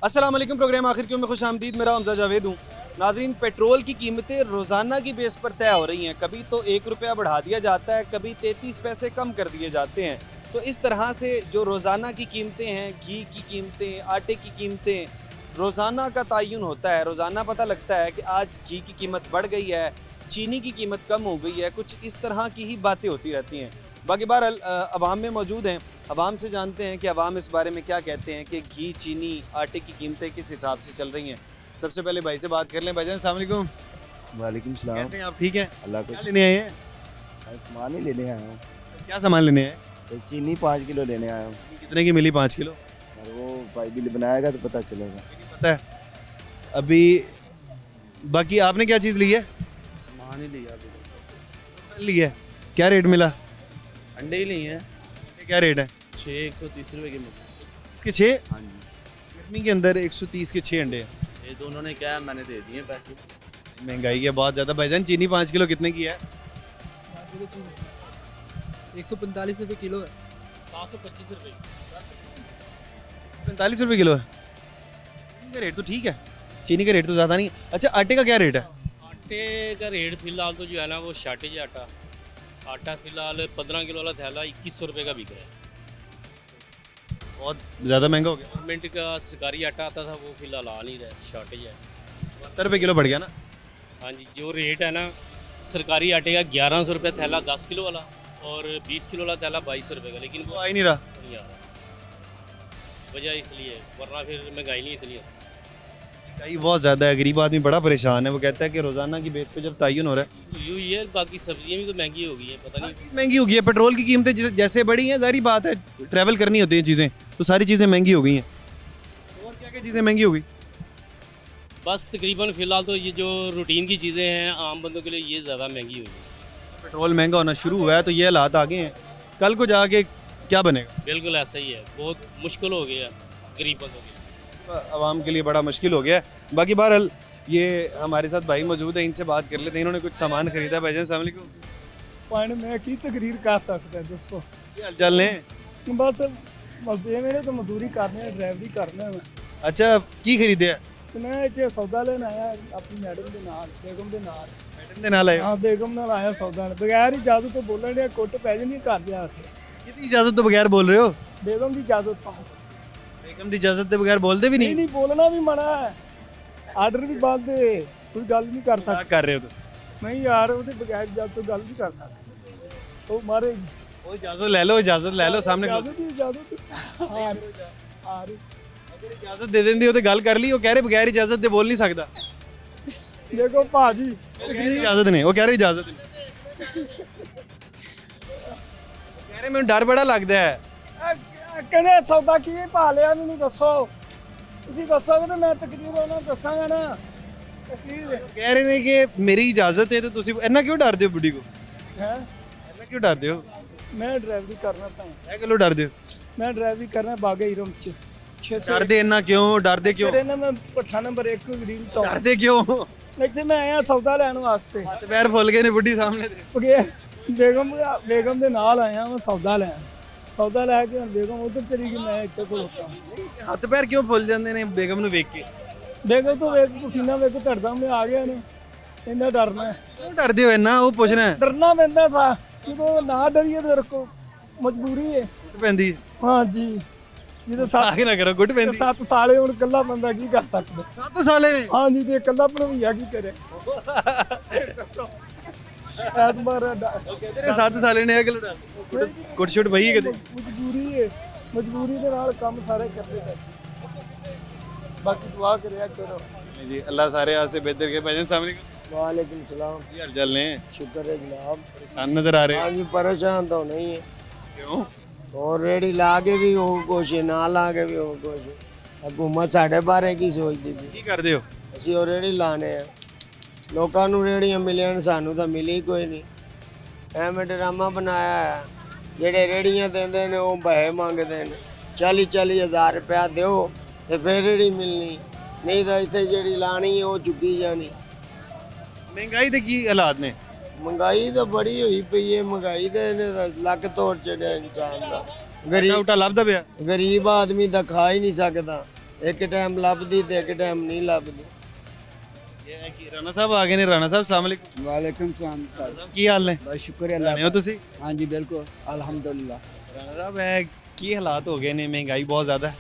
अस्सलाम वालेकुम। प्रोग्राम आखिर क्यों में खुश आमदीद। मेरा हमजा जावेद हूँ। नाजरीन, पेट्रोल की कीमतें रोज़ाना की बेस पर तय हो रही हैं। कभी तो 1 रुपया बढ़ा दिया जाता है, कभी 33 पैसे कम कर दिए जाते हैं। तो इस तरह से जो रोज़ाना की कीमतें हैं, घी की कीमतें, आटे की कीमतें, रोज़ाना का तयन होता है। रोज़ाना पता लगता है कि आज घी की कीमत बढ़ गई है, चीनी की कीमत कम हो गई है। कुछ इस तरह की ही बातें होती रहती हैं। बाकी बहरहाल अवाम में मौजूद हैं, अवाम से जानते हैं कि अवाम इस बारे में क्या कहते हैं कि घी, चीनी, आटे की कीमतें किस हिसाब से चल रही हैं। सबसे पहले भाई से बात कर लें। भाईजान अस्सलाम वालेकुम। वालेकुम सलाम। कैसे हैं आप? ठीक हैं? अल्लाह क्या को लेने आए हैं? सामान ही लेने आया हूँ। क्या सामान लेने आए हैं? तो चीनी 5 किलो लेने आया हूँ। कितने की मिली 5 किलो? सर वो भाई बिल बनाएगा तो पता चलेगा। पता है अभी। बाकी आपने क्या चीज़ ली है? सामान ही लिया अभी। ली है। क्या रेट मिला? अंडे ही लिए हैं। क्या रेट है? 130 रुपए की मिली। इसके 6? हाँ जी। गर्मी के अंदर 130 के 6 अंडे हैं। ये दोनों ने क्या मैंने दे दिए पैसे। महंगाई है बहुत ज़्यादा। भाईजान चीनी 5 किलो कितने की है? 145 रुपये किलो है। 725 रुपये। 45 रुपये किलो है। चीनी का रेट तो ठीक है, चीनी का रेट तो ज़्यादा नहीं है। अच्छा, आटे का क्या रेट है? आटे का रेट फिलहाल तो जो है ना वो शार्टेज आटा फिलहाल 15 किलो वाला थैला 2100 रुपये का बिक रहा है। बहुत ज़्यादा महंगा हो गया। गवर्नमेंट का सरकारी आटा आता था वो फिलहाल आ नहीं रहा है, शॉर्टेज है। 70 रुपये किलो बढ़ गया ना। हाँ जी, जो रेट है ना सरकारी आटे का 1100 रुपये थैला 10 किलो वाला और 20 किलो वाला थैला 2200 रुपये का, लेकिन वो वो आ ही नहीं रहा। नहीं आ रहा। वजह इसलिए, वरना फिर महंगाई नहीं इतनी होती। महंगाई बहुत ज़्यादा है, गरीब आदमी बड़ा परेशान है। वो कहता है कि रोज़ाना की बेस पे जब तयन हो रहा है, तो यूँ ही है, बाकी सब्जियाँ भी तो महंगी हो गई हैं, पता नहीं। महंगी हो गई है। पेट्रोल की कीमतें जैसे बढ़ी हैं, ज़ाहिर बात है, ट्रैवल करनी होती है चीज़ें, तो सारी चीज़ें महंगी हो गई हैं। और क्या क्या चीज़ें महंगी हो गई? बस तकरीबन फ़िलहाल तो ये जो रूटीन की चीज़ें हैं आम बंदों के लिए ये ज़्यादा महंगी हुई हैं। पेट्रोल महंगा होना शुरू हुआ है तो ये हालात आगे हैं। कल को जाके क्या बनेगा? बिल्कुल ऐसा ही है, बहुत मुश्किल हो गया गरीब बंदों के लिए। आवाम के लिए बड़ा मुश्किल हो गया है। बाकी बहरहाल ये हमारे साथ भाई मौजूद है, इनसे बात कर लेते हैं। इन्होंने कुछ सामान खरीदा। भाईजान अस्सलाम वालेकुम। पानी में की तकरीर कर सकते हैं, दसो। क्या हाल चाल ने? बस मेरे तो मजदूरी करने ड्राइवरी करना मैं। अच्छा, की खरीदे है? ਤੇ ਮੈਂ ਇੱਥੇ ਸੌਦਾ ਲੈਣ ਆਇਆ ਆਪਣੀ ਮੈਡਮ ਦੇ ਨਾਲ, ਬੇਗਮ ਦੇ ਨਾਲ। मैडम ਦੇ ਨਾਲ ਆਏ ਹੋ? ਹਾਂ, ਬੇਗਮ ਨਾਲ ਆਇਆ ਸੌਦਾ ਲੈਣ। ਬਗੈਰ ਇਜਾਜ਼ਤ ਤੋਂ ਬੋਲਣ ਡਿਆ, ਕੁੱਟ ਪੈ ਜਾਂਦੀ ਘਰ ਜਾ ਕੇ। कितनी इजाजत तो बगैर बोल रहे हो? ਬੇਗਮ ਦੀ ਇਜਾਜ਼ਤ ਤੋਂ। बेगम की इजाजत के बगैर बोलते भी ਨਹੀਂ नहीं? ਨਹੀਂ ਬੋਲਣਾ ਵੀ ਮਨਾ ਹੈ, ਆਰਡਰ ਵੀ ਬੰਦ ਹੈ, ਕੋਈ ਗੱਲ ਨਹੀਂ ਕਰ क्या ਸਕਦਾ। कर रहे हो तुम? ਨਹੀਂ ਯਾਰ, ਉਹਦੇ ਬਗੈਰ ਇਜਾਜ਼ਤ ਤੋਂ ਗੱਲ ਨਹੀਂ ਕਰ ਸਕਦੇ, ਉਹ ਮਾਰੇਗੀ। वो इजाजत ले लो, इजाजत ले लो, सामने खड़ो। ਇਜਾਜ਼ਤ ਦੀ ਇਜਾਜ਼ਤ। ਹਾਂ ਹਾਂ अगर इजाजत दे देंगे तो गल कर ली। वो कह रहे बगैर इजाजत दे बोल नहीं सकता। ਦੇਖੋ ਭਾਜੀ, वो कह रहे इजाजत नहीं, वो कह रहे इजाजत नहीं। कह रहे मैंने डर बड़ा लगता है। ਕਹਿੰਦੇ ਸੌਦਾ ਕੀ ਪਾ ਲਿਆ ਮੈਨੂੰ ਦੱਸੋ। ਤੁਸੀਂ ਦੱਸੋਗੇ ਤਾਂ ਮੈਂ ਤਕਰੀਰ ਉਹਨਾਂ ਨੂੰ ਦੱਸਾਂਗਾ ਨਾ। ਤਕਰੀਰ कह रहे ने कि मेरी इजाजत है तो तुसी इन्ना क्यों डरदे हो बुढ़ी को? ਹੈ। इन्ना क्यों डरदे हो? ਮੈਂ ਡਰਾਈਵਰੀ ਕਰਨਾ ਤਾਂ क्या गलो डरदे हो? ਮੈਂ ਡਰਾਈਵਰੀ ਕਰਨਾ ਬਾਗੇ ਹੀਰਮ ਚ 600 डरदे इन्ना क्यों? डरदे क्यों? ਤੇਰੇ ਨਾਲ ਮੈਂ ਪੱਠਾ ਨੰਬਰ 1 ਗ੍ਰੀਨ ਟਾਊਨ। डरदे क्यों? ਇੱਥੇ ਮੈਂ ਆਇਆ ਸੌਦਾ ਲੈਣ ਵਾਸਤੇ। हाथ पैर फुल गए ने बुढ़ी सामने दे। ਬੇਗਮ ਦੇ ਨਾਲ ਆਇਆ ਮੈਂ ਸੌਦਾ ਲੈਣ। ਸੌਦਾ ਲੈ ਕੇ ਹੁਣ ਬੇਗਮ ਉਧਰ ਚਲੀ ਗਈ, ਮੈਂ ਇੱਥੇ ਖਲੋਤਾ। हथ पैर क्यों फुल जाते ने बेगम ਨੂੰ ਵੇਖ ਕੇ? ਬੇਗਮ ਤੋਂ ਵੇਖ ਪਸੀਨਾ ਵੇਖ ਤੁਹਾਡੇ ਸਾਹਮਣੇ ਆ ਗਿਆ ਨੇ। ਇੰਨਾ ਡਰਨਾ ਹੈ। क्यों डरदे हो इन्ना? वो पूछना है। ਡਰਨਾ ਪੈਂਦਾ ਸਾ, ਜਦੋਂ ਨਾ ਡਰੀਏ ਤਾਂ ਰੱਖੋ, ਮਜਬੂਰੀ ਹੈ। गुट पैंदी ਹਾਂਜੀ, ਜਿਹਦੇ ਸਾਥ आगे ना करो, गुट पैंदी। 7 ਸਾਲੇ ਹੁਣ ਇਕੱਲਾ ਬੰਦਾ ਕੀ ਕਰ ਸਕਦਾ। 7 साले ने? ਹਾਂਜੀ, ਤੇ ਇਕੱਲਾ ਭਣਵਈਆ ਕੀ ਕਰੇ। ਐਤਵਾਰ कहते ने 7 साले ने अगले डर गुट शुट भई कदे। ਮਜਬੂਰੀ ਹੈ, ਮਜਬੂਰੀ ਦੇ ਨਾਲ ਕੰਮ ਸਾਰੇ ਕਰਦੇ ਪਏ। ਬਾਕੀ ਦੁਆ ਕਰਿਆ ਕਰੋ। जी अल्लाह सारे हाथ से बेहतर के। भाईजान अस्सलाम वालेकुम। वालेकुम सलाम। की हाल चाल ने? शुक्र है जनाब। परेशान नजर आ रहे हैं। आज भी परेशान तो नहीं है, क्यों? और रेडी ला के भी हो कुछ, ना ला के भी हो कुछ। ਹਕੂਮਤ ਸਾਡੇ ਬਾਰੇ ਕੀ ਸੋਚਦੀ ਪਈ? ਕੀ ਕਰਦੇ ਹੋ? ਅਸੀਂ ਉਹ ਰੇੜੀ ਲਾਣੇ ਆ, ਲੋਕਾਂ ਨੂੰ ਰੇੜੀਆਂ ਮਿਲੀਆਂ, ਸਾਨੂੰ ਤਾਂ ਮਿਲੀ ਕੋਈ ਨਹੀਂ। ਐਵੇਂ ਡਰਾਮਾ ਬਣਾਇਆ ਹੈ, ਜਿਹੜੇ ਰੇੜੀਆਂ ਦਿੰਦੇ ਨੇ ਉਹ ਪੈਸੇ ਮੰਗਦੇ ਨੇ, 40-40 ਹਜ਼ਾਰ ਰੁਪਇਆ ਦਿਓ ਤੇ ਫਿਰ ਰੇੜੀ ਮਿਲਣੀ, ਨਹੀਂ ਤਾਂ ਇੱਥੇ ਜਿਹੜੀ ਲਾਣੀ ਹੈ ਉਹ ਚੁੱਕੀ ਜਾਣੀ। ਮਹਿੰਗਾਈ ਦੇ ਕੀ ਹਾਲਾਤ ਨੇ? ਮਹਿੰਗਾਈ ਤਾਂ ਬੜੀ ਹੋਈ ਪਈ ਹੈ, ਮਹਿੰਗਾਈ ਦੇ ਨੇ ਤਾਂ ਲੱਕ ਤੋੜ ਚੜਿਆ ਇਨਸਾਨ ਦਾ। ਗਰੀਬ ਉਟਾ ਲੱਭਦਾ ਪਿਆ। ਗਰੀਬ ਆਦਮੀ ਤਾਂ ਖਾ ਹੀ ਨਹੀਂ ਸਕਦਾ, ਇੱਕ ਟਾਈਮ ਲੱਭਦੀ ਤੇ ਇੱਕ ਟਾਈਮ ਨਹੀਂ ਲੱਭਦੀ। ਇਹ ਹੈ ਕਿ ਰਾਣਾ ਸਾਹਿਬ ਆ ਗਏ ਨੇ। ਰਾਣਾ ਸਾਹਿਬ ਅਸਲਾਮ ਵਾਲੇकुम। वालेकुम सलाम ਸਾਹਿਬ ਕੀ ਹਾਲ ਨੇ? बहुत शुक्र ਰਾਣੇ ਹੋ ਤੁਸੀਂ? हाँ जी बिल्कुल अल्हम्दुलिल्लाह। ਰਾਣਾ ਸਾਹਿਬ ਇਹ ਕੀ ਹਾਲਾਤ ਹੋ ਗਏ ਨੇ? ਮਹਿੰਗਾਈ ਬਹੁਤ ਜ਼ਿਆਦਾ ਹੈ।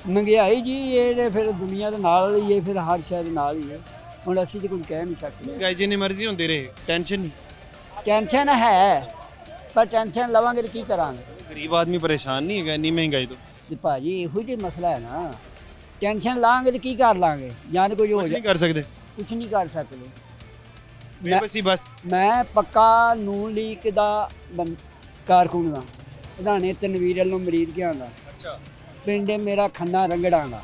ਮਹਿੰਗਾਈ ਜੀ ਇਹ ਤੇ ਫਿਰ ਦੁਨੀਆ ਦੇ ਨਾਲ ਹੀ ਹੈ, ਫਿਰ ਹਰ ਸ਼ੈ ਦੇ ਨਾਲ ਹੀ ਹੈ। ਹੁਣ ਅਸੀਂ ਤੇ ਕੁਝ ਕਹਿ ਨਹੀਂ ਸਕਦੇ। ਮਹਿੰਗਾਈ ਜਿੰਨੀ ਮਰਜ਼ੀ ਹੁੰਦੀ ਰਹੇ, ਟੈਨਸ਼ਨ ਨਹੀਂ। ਟੈਨਸ਼ਨ ਹੈ, ਪਰ ਟੈਨਸ਼ਨ ਲਵਾਂਗੇ ਤਾਂ ਕੀ ਕਰਾਂਗੇ? ਗਰੀਬ ਆਦਮੀ ਪਰੇਸ਼ਾਨ ਨਹੀਂ ਹੈਗਾ ਇੰਨੀ ਮਹਿੰਗਾਈ ਤੋਂ? ਤੇ ਭਾਜੀ ਇਹੋ ਜਿਹਾ ਮਸਲਾ ਹੈ ਨਾ, ਟੈਨਸ਼ਨ ਲਾਂਗੇ ਤਾਂ ਕੀ ਕਰ ਲਾਂਗੇ? ਜਾਂ ਤਾਂ ਕੁਝ ਹੋ ਕੁਝ ਜਾ, ਨਹੀਂ ਕਰ ਸਕਦੇ। ਕੁਝ ਨਹੀਂ ਕਰ ਸਕਦੇ। ਬੇਬਸੀ ਬਸ। ਮੈਂ ਪੱਕਾ ਨੂਨ ਲੀਗ ਦਾ ਕਾਰਕੁਨ ਦਾ, ਪ੍ਰਧਾਨੇ ਤਨਵੀਰ ਵੱਲੋਂ ਮਰੀਦ ਗਿਆ ਦਾ, ਅੱਛਾ। ਪਿੰਡ ਮੇਰਾ ਖੰਨਾ ਰੰਗੜਾਂ ਦਾ।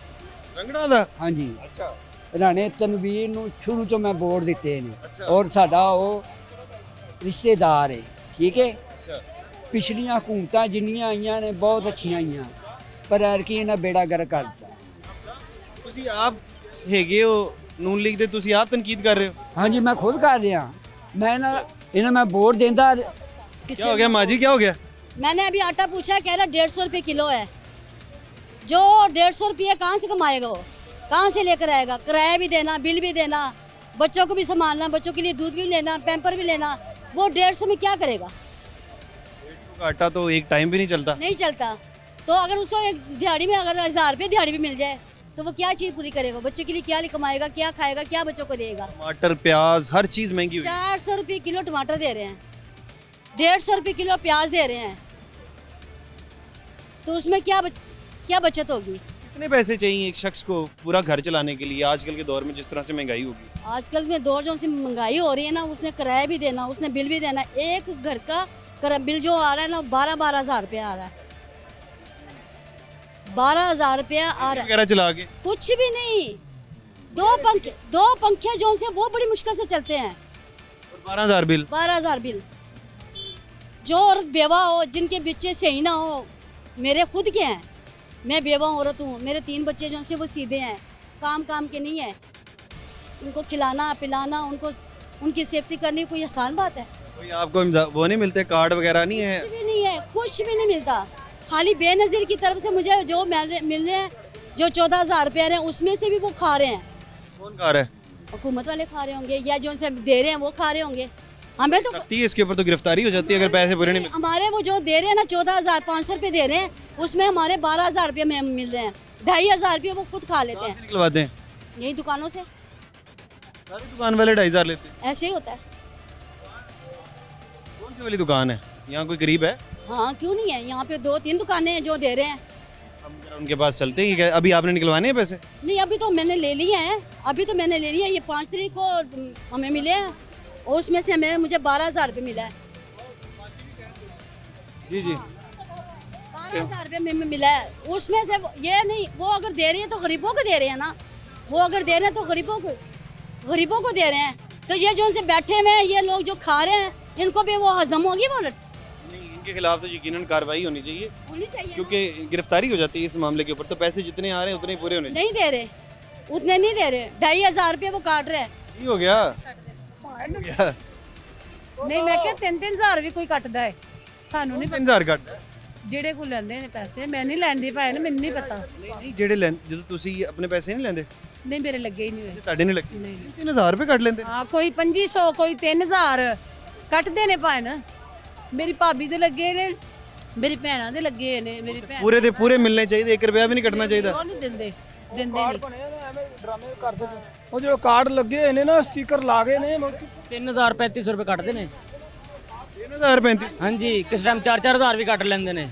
ਰੰਗੜਾ ਦਾ? ਹਾਂਜੀ, ਅੱਛਾ ਪ੍ਰਧਾਨੇ ਤਨਵੀਰ ਨੂੰ ਸ਼ੁਰੂ ਤੋਂ ਮੈਂ ਵੋਟ ਦਿੱਤੇ ਨੇ, ਅੱਛਾ। ਔਰ ਸਾਡਾ ਉਹ ਰਿਸ਼ਤੇਦਾਰ ਹੈ, ਠੀਕ ਹੈ। ਅੱਛਾ। ਪਿਛਲੀਆਂ ਹਕੂਮਤਾਂ ਜਿੰਨੀਆਂ ਆਈਆਂ ਨੇ ਬਹੁਤ ਅੱਛੀਆਂ ਆਈਆਂ, ਪਰ ਐਰਕੀ ਇਹਨਾਂ ਬੇੜਾ ਗਰਕ ਕਰ ਦਿੱਤਾ। ਤੁਸੀਂ ਆਪ ਹੈਗੇ ਹੋ ਨੂਨ ਲੀਗ ਦੇ, ਤੁਸੀਂ ਆਪ ਤਨਕੀਦ ਕਰ ਰਹੇ ਹੋ? ਹਾਂਜੀ मैं खुद कर रहा, मैं ना इन्हें मैं वोट देता। क्या हो गया माँ जी, क्या हो गया? मैंने अभी आटा पूछा, कह रहा 150 रुपये किलो है। जो 150 रुपये कहाँ से कमाएगा वो, कहाँ से लेकर आएगा? किराया भी देना, बिल भी देना, बच्चों को भी संभालना, बच्चों के लिए दूध भी लेना, पैम्पर भी लेना, वो 150 में क्या करेगा? आटा तो एक टाइम भी नहीं चलता। नहीं चलता। तो अगर उसको एक दिहाड़ी में अगर 1000 रुपये दिहाड़ी भी मिल जाए तो वो क्या चीज़ पूरी करेगा? बच्चों के लिए क्या कमाएगा, क्या खाएगा, क्या बच्चों को देगा? टमाटर प्याज हर चीज महंगी हुई है। 400 रुपये किलो टमाटर दे रहे हैं, 150 रुपये किलो प्याज दे रहे हैं, तो उसमें क्या बचत होगी? कितने पैसे चाहिए एक शख्स को पूरा घर चलाने के लिए आजकल के दौर में जिस तरह से महंगाई होगी? आजकल में दौर जो सी महंगाई हो रही है ना, उसने किराया भी देना, उसने बिल भी देना। एक घर का बिल जो आ रहा है ना, 12-12 हज़ार रुपया आ रहा है, 12 हज़ार रुपया आ रहा है। वगैरह चला के कुछ भी नहीं, दो पंखे जो से वो बड़ी मुश्किल से चलते हैं। 12,000 बिल। 12,000 बिल। जो औरत बेवा हो, जिनके बच्चे सही ना हो, मेरे खुद के हैं, मैं बेवा औरत हूँ, मेरे 3 बच्चे जो से वो सीधे हैं, काम के नहीं है। उनको खिलाना पिलाना, उनकी सेफ्टी करनी कोई आसान बात है? कोई आपको वो नहीं मिलते, कार्ड वगैरह नहीं है? कुछ भी नहीं है, कुछ भी नहीं मिलता। खाली बेनज़ीर की तरफ से मुझे जो मिल रहे हैं, जो 14,000 रुपये हैं, उसमें से भी वो खा रहे हैं। कौन खा रहा है? हुकूमत वाले खा रहे होंगे, या जो उनसे दे रहे हैं वो खा रहे होंगे। हमें तो सख्ती है इसके ऊपर, तो गिरफ्तारी हो जाती है अगर पैसे पूरे नहीं मिलते। हमारे वो जो दे रहे हैं ना 14,500 रुपये दे रहे हैं, उसमें हमारे 12,000 रुपये में मिल रहे हैं, 2,500 रुपये वो खुद खा लेते कहाँ से हैं निकलवाते हैं? यही दुकानों से। सारी दुकान वाले 2,500 लेते हैं? ऐसे ही होता है। कौन सी वाली दुकान है? यहाँ कोई गरीब है? हाँ क्यों नहीं है, यहाँ पे 2-3 दुकानें हैं जो दे रहे हैं। हम जरा उनके पास चलते हैं। क्या अभी आपने निकलवाने हैं पैसे? नहीं अभी तो मैंने ले लिए हैं, अभी तो मैंने ले लिया। ये 5 तारीख को हमें मिले हैं, और उसमें से मुझे 12,000 रुपये मिला है। जी जी। 12,000 रुपये में मिला है, उसमें से ये नहीं, वो अगर दे रही है तो गरीबों को दे रहे हैं ना, वो अगर दे रहे हैं तो गरीबों को दे रहे हैं। तो ये जो उनसे बैठे हुए हैं, ये लोग जो खा रहे हैं, इनको भी वो हजम होगी वो नहीं, इनके खिलाफ तो यकीनन कार्रवाई होनी चाहिए, होनी चाहिए। क्योंकि गिरफ्तारी हो जाती है इस मामले के ऊपर। तो पैसे जितने आ रहे हैं उतने ही पूरे होने चाहिए। नहीं दे रहे, उतने नहीं दे रहे, 2,500 रुपये वो काट रहे हैं। ਕੀ ਹੋ ਗਿਆ? ਹੋ ਗਿਆ ਨਹੀਂ ਮੈਂ ਕਿਹਾ 3-3 ਵੀ ਕੋਈ ਕੱਟਦਾ ਹੈ, ਸਾਨੂੰ ਨਹੀਂ 3,000 ਕੱਟ। ਜਿਹੜੇ ਕੋ ਲੈਂਦੇ ਨੇ ਪੈਸੇ, ਮੈਂ ਨਹੀਂ ਲੈਂਦੀ ਭਾਈ ਨਾ, ਮੈਨੂੰ ਨਹੀਂ ਪਤਾ। ਨਹੀਂ ਜਿਹੜੇ ਜਦੋਂ ਤੁਸੀਂ ਆਪਣੇ ਪੈਸੇ ਨਹੀਂ ਲੈਂਦੇ, ਨਹੀਂ ਮੇਰੇ ਲੱਗੇ ਹੀ ਨਹੀਂ ਹੋਏ। ਤੁਹਾਡੇ ਨਹੀਂ ਲੱਗੇ? ਨਹੀਂ 3,000 ਰੁਪਏ ਕੱਟ ਲੈਂਦੇ ਨੇ। ਹਾਂ ਕੋਈ 2500 ਕੋਈ 3,000 ਕੱਟਦੇ ਨੇ ਭਾਈ ਨਾ। ਮੇਰੀ ਭਾਬੀ ਦੇ ਲੱਗੇ ਨੇ, ਮੇਰੀ ਭੈਣਾਂ ਦੇ ਲੱਗੇ ਨੇ, ਮੇਰੀ ਭੈਣ ਪੂਰੇ ਦੇ ਪੂਰੇ ਮਿਲਣੇ ਚਾਹੀਦੇ, 1 ਰੁਪਿਆ ਵੀ ਨਹੀਂ ਕੱਟਣਾ ਚਾਹੀਦਾ। ਉਹ ਨਹੀਂ ਦਿੰਦੇ ਕਾਰਡ ਨਹੀਂ। ਬਣੇ ਨੇ ਐਵੇਂ ਡਰਾਮੇ ਕਰਦੇ ਪਏ। ਉਹ ਜਿਹੜੇ ਕਾਰਡ ਲੱਗੇ ਹੋਏ ਨੇ ਨਾ, ਸਟicker ਲਾ ਗਏ ਨੇ। 3,000 3500 ਰੁਪਏ ਕੱਟਦੇ ਨੇ। 3,035? ਹਾਂਜੀ, ਕਿਸ ਟਾਈਮ 4-4 ਹਜ਼ਾਰ ਵੀ ਕੱਟ ਲੈਂਦੇ ਨੇ।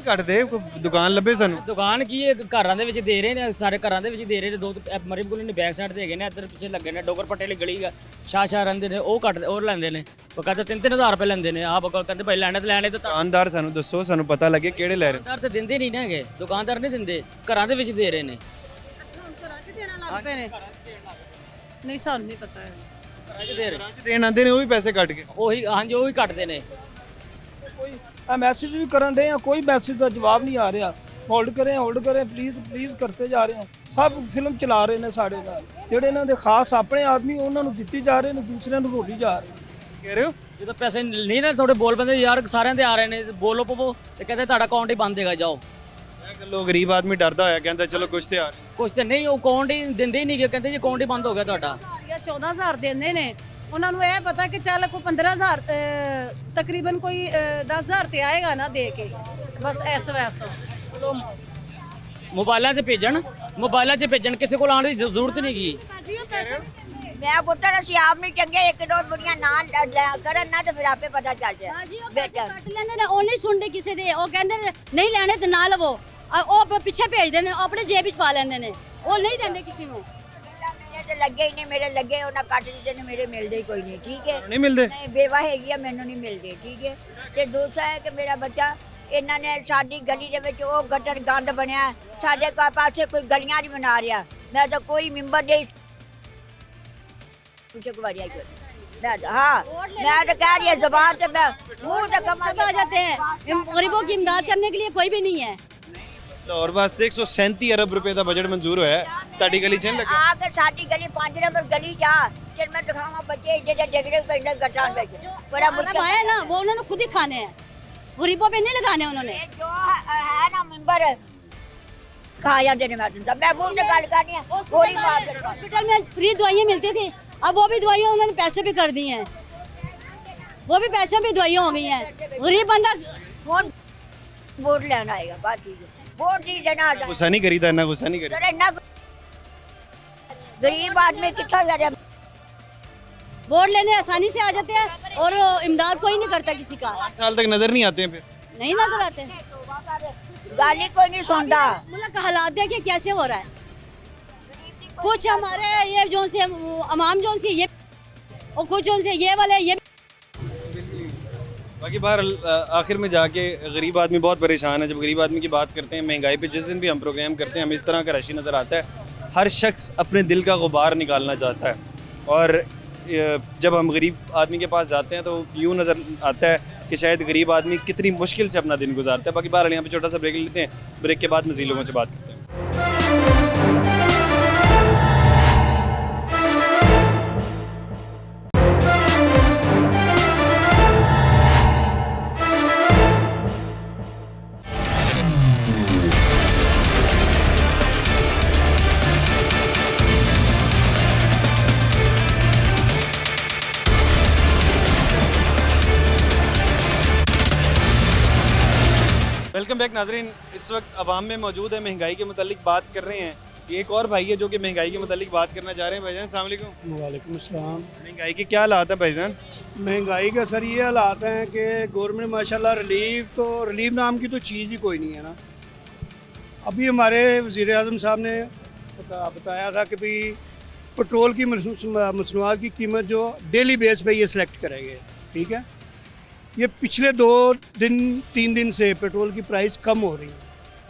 ਕੱਟ ਦੇ ਕੋਈ ਦੁਕਾਨ ਲੱਭੇ ਸਾਨੂੰ। ਦੁਕਾਨ ਕੀ ਹੈ, ਘਰਾਂ ਦੇ ਵਿੱਚ ਦੇ ਰਹੇ ਨੇ, ਸਾਰੇ ਘਰਾਂ ਦੇ ਵਿੱਚ ਦੇ ਰਹੇ ਨੇ। ਦੋ ਮਰੀਬ ਕੋਲ ਨੇ ਬੈਕ ਸਾਈਡ ਤੇ ਹੈਗੇ ਨੇ, ਇੱਧਰ ਪਿੱਛੇ ਲੱਗੇ ਨੇ, ਡੋਗਰ ਪੱਟੇ ਵਾਲੀ ਗਲੀ ਆ, ਸ਼ਾਹ ਰਹਿੰਦੇ ਨੇ, ਉਹ ਕੱਟ ਉਹ ਲੈਂਦੇ ਨੇ, ਬਕਾਇਦਾ 3-3000 ਰੁਪਏ ਲੈਂਦੇ ਨੇ। ਆਹ ਬਕਾ ਕਹਿੰਦੇ ਭਾਈ ਲੈਣੇ ਤਾਂ ਦੁਕਾਨਦਾਰ ਸਾਨੂੰ ਦੱਸੋ, ਸਾਨੂੰ ਪਤਾ ਲੱਗੇ ਕਿਹੜੇ ਲੈ ਰਹੇ। ਦੁਕਾਨਦਾਰ ਤੇ ਦਿੰਦੇ ਨਹੀਂ ਨਾ ਹੈਗੇ, ਦੁਕਾਨਦਾਰ ਨਹੀਂ ਦਿੰਦੇ, ਘਰਾਂ ਦੇ ਵਿੱਚ ਦੇ ਰਹੇ ਨੇ। ਘਰਾਂ 'ਚ ਦੇਣਾ ਲੱਗ ਪਏ ਨੇ। ਨਹੀਂ ਸਾਨੂੰ ਨਹੀਂ ਪਤਾ ਹੈ। ਘਰਾਂ 'ਚ ਦੇ ਰਹੇ, ਦੇਣ ਆਉਂਦੇ ਨੇ ਉਹ ਵੀ ਪੈਸੇ ਕੱਟ ਕੇ। ਉਹੀ ਹਾਂਜੀ ਉਹੀ ਕੱਟਦੇ ਨੇ। ਕੋਈ ਆ ਮੈਸੇਜ ਵੀ ਕਰਨ ਦੇ ਆ, ਕੋਈ ਮੈਸੇਜ ਦਾ ਜਵਾਬ ਨਹੀਂ ਆ ਰਿਹਾ। ਹੋਲਡ ਕरें ਪਲੀਜ਼ ਕਰਤੇ ਜਾ ਰਹੇ ਆ। ਸਭ ਫਿਲਮ ਚਲਾ ਰਹੇ ਨੇ ਸਾਡੇ ਨਾਲ, ਜਿਹੜੇ ਇਹਨਾਂ ਦੇ ਖਾਸ ਆਪਣੇ ਆਦਮੀ ਉਹਨਾਂ ਨੂੰ ਦਿੱਤੀ ਜਾ ਰਹੇ ਨੇ, ਦੂਸਰਿਆਂ ਨੂੰ ਰੋਲੀ ਜਾ ਰਹੇ ਨੇ। ਕਹਿ ਰਹੇ ਹੋ ਜਦੋਂ ਪੈਸੇ ਨਹੀਂ ਨਾ ਥੋੜੇ ਬੋਲ ਪੈਂਦੇ ਯਾਰ, ਸਾਰਿਆਂ ਦੇ ਆ ਰਹੇ ਨੇ, ਬੋਲੋ ਪਵੋ ਤੇ ਕਹਿੰਦੇ ਤੁਹਾਡਾ ਅਕਾਊਂਟ ਹੀ ਬੰਦ ਹੈਗਾ, ਜਾਓ। ਇਹ ਗੱਲੋਂ ਗਰੀਬ ਆਦਮੀ ਡਰਦਾ ਹੋਇਆ ਕਹਿੰਦਾ ਚਲੋ ਕੁਛ ਤੇ ਆ ਰਿਹਾ। ਕੁਛ ਤੇ ਨਹੀਂ, ਉਹ ਅਕਾਊਂਟ ਹੀ ਦਿੰਦੇ ਹੀ ਨਹੀਂ ਗੇ, ਕਹਿੰਦੇ ਜੀ ਅਕਾਊਂਟ ਹੀ ਬੰਦ ਹੋ ਗਿਆ ਤੁਹਾਡਾ। 14,000 ਦਿੰਦੇ ਨੇ, ਉਹਨਾਂ ਨੂੰ ਇਹ ਪਤਾ ਕਿ ਚੱਲ ਕੋਈ 15,000 ਤਕਰੀਬਨ ਕੋਈ 10,000 ਤੇ ਆਏਗਾ ਨਾ ਦੇ ਕੇ, ਬਸ ਇਸ ਵਾਰ ਤੋਂ ਮੋਬਾਈਲਾਂ 'ਤੇ ਭੇਜਣ, ਮੋਬਾਈਲਾਂ 'ਚ ਭੇਜਣ, ਕਿਸੇ ਕੋਲ ਆਉਣ ਦੀ ਜ਼ਰੂਰਤ ਨਹੀਂ ਗਈ। ਮੈਂ ਪੁੱਤਰ ਅਸੀਂ ਆਪ ਨਹੀਂ ਚੰਗੇ, ਇੱਕ ਦੋ ਬੁੜੀਆਂ ਨਾਲ ਕਰਨ ਨਾ ਤੇ ਫਿਰ ਆਪੇ ਪਤਾ ਚੱਲ ਜਾਏ। हाँ जी वो पैसे कट लेंदे ने, ਉਹ ਨਹੀਂ ਸੁਣਦੇ ਕਿਸੇ ਦੇ। ਉਹ ਕਹਿੰਦੇ ਨੇ ਨਹੀਂ ਲੈਣੇ ਤੇ ਨਾ ਲਵੋ, ਉਹ ਪਿੱਛੇ ਭੇਜਦੇ ਨੇ, ਆਪਣੇ ਜੇਬ ਵਿੱਚ ਪਾ ਲੈਂਦੇ ਨੇ, ਉਹ ਨਹੀਂ ਦਿੰਦੇ ਕਿਸੇ ਨੂੰ। ਮੇਰੇ ਤੇ ਲੱਗੇ ਹੀ ਨਹੀਂ, ਮੇਰੇ ਲੱਗੇ ਉਹਨਾਂ ਕੱਟ ਦਿੱਤੇ ਨੇ, ਮੇਰੇ ਮਿਲਦੇ ਹੀ ਕੋਈ ਨਹੀਂ। ਠੀਕ ਹੈ, ਨਹੀਂ ਮਿਲਦੇ। ਨਹੀਂ ਬੇਵਾ ਹੈਗੀ ਆ, ਮੈਨੂੰ ਨਹੀਂ ਮਿਲਦੇ। ਠੀਕ ਹੈ, ਤੇ ਦੂਸਰਾ ਹੈ ਕਿ ਮੇਰਾ ਬੱਚਾ, ਇਹਨਾਂ ਨੇ ਸਾਡੀ ਗਲੀ ਦੇ ਵਿੱਚ ਉਹ ਗਟਰ ਗੰਦ ਬਣਿਆ, ਸਾਡੇ ਘਰ ਪਾਸੇ ਕੋਈ ਗਲੀਆਂ ਨਹੀਂ ਬਣਾ ਰਿਹਾ। ਮੈਂ ਤਾਂ ਕੋਈ ਮੈਂਬਰ ਨਹੀਂ कुछ कुवारिया हाँ, मैं तो कह रही है जुबान से मैं मुंह तक सब आ जाते हैं, गरीबों की इमदाद करने के लिए कोई भी नहीं है। ਲਾਹੌਰ ਵਾਸਤੇ 137 ਅਰਬ ਰੁਪਏ ਦਾ ਬਜਟ ਮਨਜ਼ੂਰ ਹੋਇਆ ਹੈ, ਤੁਹਾਡੀ ਗਲੀ 'ਚ ਨਹੀਂ ਲੱਗਾ। ਆ ਕੇ ਸਾਡੀ ਗਲੀ 5 ਨੰਬਰ ਗਲੀ ਜਾ, ਫਿਰ ਮੈਂ ਦਿਖਾਵਾਂ ਬੱਚੇ ਜਿਹੜੇ ਡਿਗਰੇ ਪੈਂਦੇ ਗੱਟਾਂ ਵਿੱਚ। बड़ा अरब आए ना, वो उन्होंने खुद ही खाने हैं, गरीबों पे नहीं लगाने उन्होंने। जो है ना मेंबर खा जाते ने। मैं मुंह से गल कर रही हूं, गोली मार दे। हॉस्पिटल में फ्री दवाइयाँ मिलती थी, अब वो भी दवाइयाँ उन्होंने पैसे भी कर दी हैं, वो भी पैसों भी दवाइयाँ हो गई हैं। गरीब बंदा कौन वोट लेना आएगा? बात ठीक है, वोट नहीं देना आता। ਗੁੱਸਾ ਨਹੀਂ ਕਰੀਦਾ, ਇੰਨਾ ਗੁੱਸਾ ਨਹੀਂ ਕਰੀ। अरे ना गरीब आदमी कितना करे। वोट लेने आसानी से आ जाते हैं और इमदाद कोई नहीं करता किसी का, 5 साल तक नजर नहीं आते हैं फिर। नहीं नजर आते। गाली कोई नहीं सुनता। मुल्क का हालात देखिए कैसे हो रहा है। कुछ हमारे ये जो से अमाम जो से ये, और कुछ जो से ये वाले ये। बाकी बाहर आखिर में जाके गरीब आदमी बहुत परेशान है। जब गरीब आदमी की बात करते हैं, महंगाई पे जिस दिन भी हम प्रोग्राम करते हैं, हमें इस तरह का रशी नज़र आता है। हर शख्स अपने दिल का गुबार निकालना चाहता है, और जब हम गरीब आदमी के पास जाते हैं तो यूँ नज़र आता है कि शायद गरीब आदमी कितनी मुश्किल से अपना दिन गुजारता है। बाकी बाहर यहाँ पे छोटा सा ब्रेक लेते हैं, ब्रेक के बाद मज़ीद लोगों से बात करते हैं। वेलकम बैक नाजरीन, इस वक्त अवाम में मौजूद है, महंगाई के मुतालिक बात कर रहे हैं। ये एक और भाई है जो कि महंगाई के मुतालिक बात करना चाह रहे हैं। भाईजान अस्सलाम वालेकुम। वालेकुम अस्सलाम। महंगाई के क्या हालात है भाईजान? महंगाई का सर ये हालात हैं कि गवर्नमेंट माशाल्लाह रिलीफ नाम की तो चीज़ ही कोई नहीं है ना। अभी हमारे वज़ीर आज़म साहब ने बताया था कि भाई पेट्रोल की मसनूआत की कीमत जो डेली बेस पे ये सिलेक्ट करेंगे। ठीक है, ये पिछले 2-3 दिन से पेट्रोल की प्राइस कम हो रही है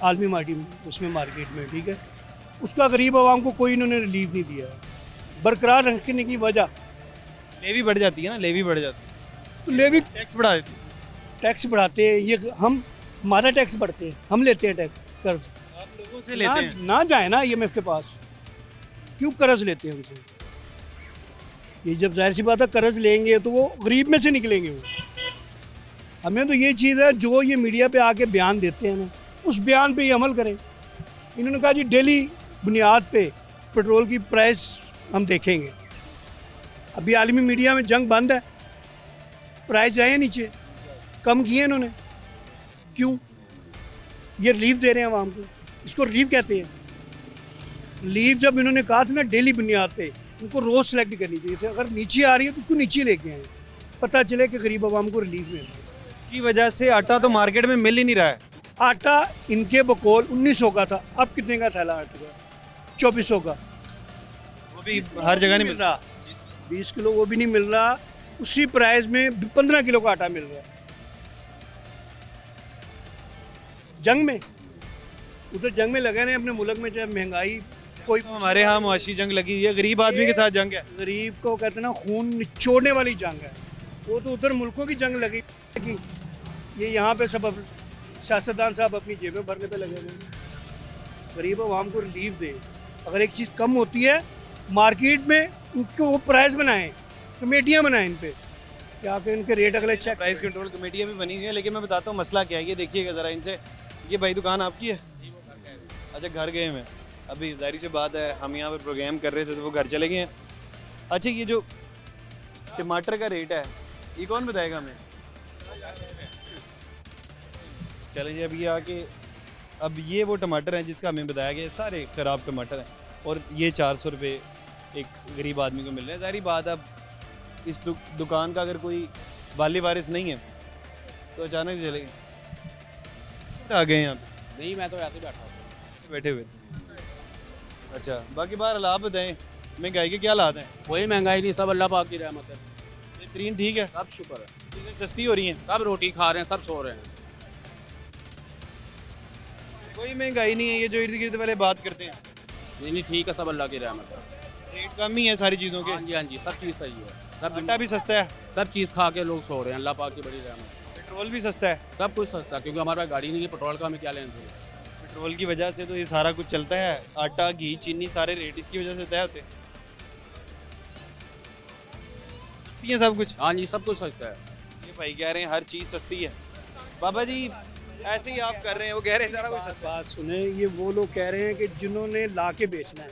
आलमी मार्केट में। ठीक है, उसका गरीब आवाम को कोई इन्होंने रिलीफ नहीं दिया। बरकरार रखने की वजह लेवी बढ़ जाती है ना, लेवी बढ़ जाती है तो लेवी टैक्स बढ़ा देती टैक्स बढ़ाते हैं, ये हम हमारा टैक्स बढ़ते हैं, हम लेते हैं टैक्स कर्ज। है। आप लोगों से लेते हैं। ना जाए ना IMF के पास, क्यों कर्ज लेते हैं उनसे? ये जब जाहिर सी बात है कर्ज लेंगे तो वो गरीब में से निकलेंगे वो। हमें तो ये चीज़ है, जो ये मीडिया पे आके बयान देते हैं ना, उस बयान पे ही अमल करें। इन्होंने कहा जी डेली बुनियाद पे पेट्रोल की प्राइस हम देखेंगे। अभी आलमी मीडिया में जंग बंद है, प्राइस जाए नीचे, कम किए इन्होंने। क्यों? ये रिलीफ दे रहे हैं आवाम को, इसको रिलीफ कहते हैं। रिलीफ जब इन्होंने कहा था ना डेली बुनियाद पे, उनको रोज़ सेलेक्ट करनी चाहिए थी। अगर नीचे आ रही है तो उसको नीचे लेके आए, पता चले कि गरीब आवाम को रिलीफ मिल रहा है। की वजह से आटा तो मार्केट में मिल ही नहीं रहा है। आटा इनके बकौल 1900 का था, अब कितने का थैला आटे का? 2400 का। वो भी हर जगह नहीं मिल रहा। 20 किलो वो भी नहीं मिल रहा, उसी प्राइस में 15 किलो का आटा मिल रहा है। जंग में उधर जंग में लगे हैं अपने मुल्क में, चाहे महंगाई कोई तो हमारे यहाँ मुआशी जंग लगी है, गरीब आदमी के साथ जंग है। गरीब को कहते हैं ना खून निचोड़ने वाली जंग है। वो तो उधर मुल्कों की जंग लगी कि ये यहाँ पे सब सियासतदान साहब अपनी जेबें भरने पे लगे हुए हैं। गरीब आवाम को रिलीफ दे। अगर एक चीज़ कम होती है मार्केट में, उनको वो प्राइस बनाएं, कमेटियाँ बनाएं इन पे, क्या कि इनके रेट अगले चेक। प्राइस कंट्रोल कमेटियाँ भी बनी हुई हैं, लेकिन मैं बताता हूँ मसला क्या है। ये देखिएगा ज़रा इनसे, ये भाई दुकान आपकी है? अच्छा, घर गए हैं। अभी जाहिर सी बात है, हम यहाँ पे प्रोग्राम कर रहे थे तो वो घर चले गए हैं। अच्छा, ये जो टमाटर का रेट है ये कौन बताएगा हमें? चलें जी, अभी ये आके अब ये वो टमाटर हैं जिसका हमें बताया गया, सारे ख़राब टमाटर हैं और ये 400 रुपये एक गरीब आदमी को मिल रहे हैं। ज़ाहिर बात, अब इस दुकान का अगर कोई वाली वारिस नहीं है तो अचानक से चले गए। आ गए यहाँ पे? नहीं, मैं तो ऐसे बैठा हूँ। बैठे हुए। अच्छा, बाकी बाहर आप बताएं, महंगाई के क्या हालात हैं? कोई महंगाई नहीं, सब अल्लाह पाक की रहमत है। बेहतरीन ठीक है, सब शुक्र है। चीज़ें सस्ती हो रही हैं, सब रोटी खा रहे हैं, सब सो रहे हैं। कोई महंगाई नहीं है। ये जो इर्द गिर्द वाले बात करते हैं, नहीं नहीं, ठीक है, सब अल्लाह की रहमत है। रेट कम ही है सारी चीज़ों के। हाँ जी, हाँ जी, सब चीज़ सही है। सब आटा भी सस्ता है, सब चीज़ खा के लोग सो रहे हैं, अल्लाह पाक की बड़ी रहमत है। पेट्रोल भी सस्ता है। सब कुछ सस्ता, क्योंकि हमारे पास गाड़ी नहीं है, पेट्रोल का हमें क्या लेना चाहिए। पेट्रोल की वजह से तो ये सारा कुछ चलता है। आटा, घी, चीनी, सारे रेट इसकी वजह से तय होते हैं। सस्ती है सब कुछ। हाँ जी, सब कुछ सस्ता है। ये भाई कह रहे हैं हर चीज़ सस्ती है। बाबा जी ऐसे ही आप कर रहे हैं, वो कह रहे हैं सारा कुछ सस्ता है। बात सुने, ये वो लोग कह रहे हैं कि जिन्होंने ला के बेचना है।